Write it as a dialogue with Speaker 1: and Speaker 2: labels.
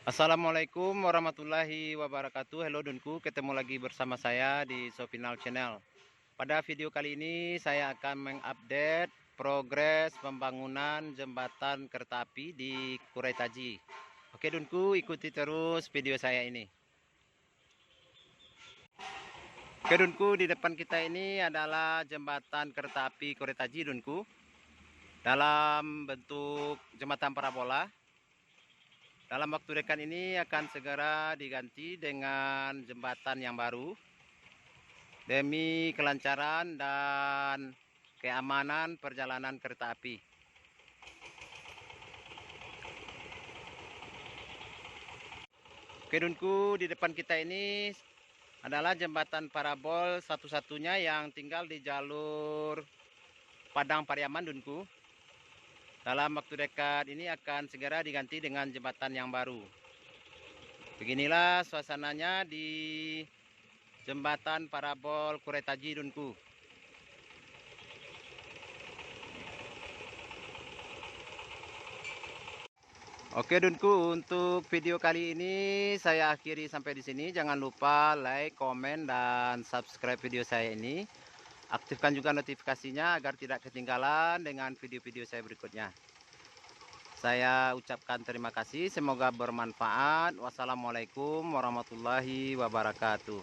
Speaker 1: Assalamualaikum warahmatullahi wabarakatuh. Halo Dunku, ketemu lagi bersama saya di Sopinal Channel. Pada video kali ini saya akan mengupdate progres pembangunan jembatan kereta api di Kuretaji. Oke Dunku, ikuti terus video saya ini. Oke Dunku, di depan kita ini adalah jembatan kereta api Kuretaji Dunku, dalam bentuk jembatan parabola. Dalam waktu dekat ini akan segera diganti dengan jembatan yang baru demi kelancaran dan keamanan perjalanan kereta api. Oke Dunku, di depan kita ini adalah jembatan parabol satu-satunya yang tinggal di jalur Padang Pariaman Dunku. Dalam waktu dekat ini akan segera diganti dengan jembatan yang baru. Beginilah suasananya di jembatan parabol Kuretaji Dunku. Oke Dunku, untuk video kali ini saya akhiri sampai di sini. Jangan lupa like, komen, dan subscribe video saya ini. Aktifkan juga notifikasinya agar tidak ketinggalan dengan video-video saya berikutnya. Saya ucapkan terima kasih, semoga bermanfaat. Wassalamualaikum warahmatullahi wabarakatuh.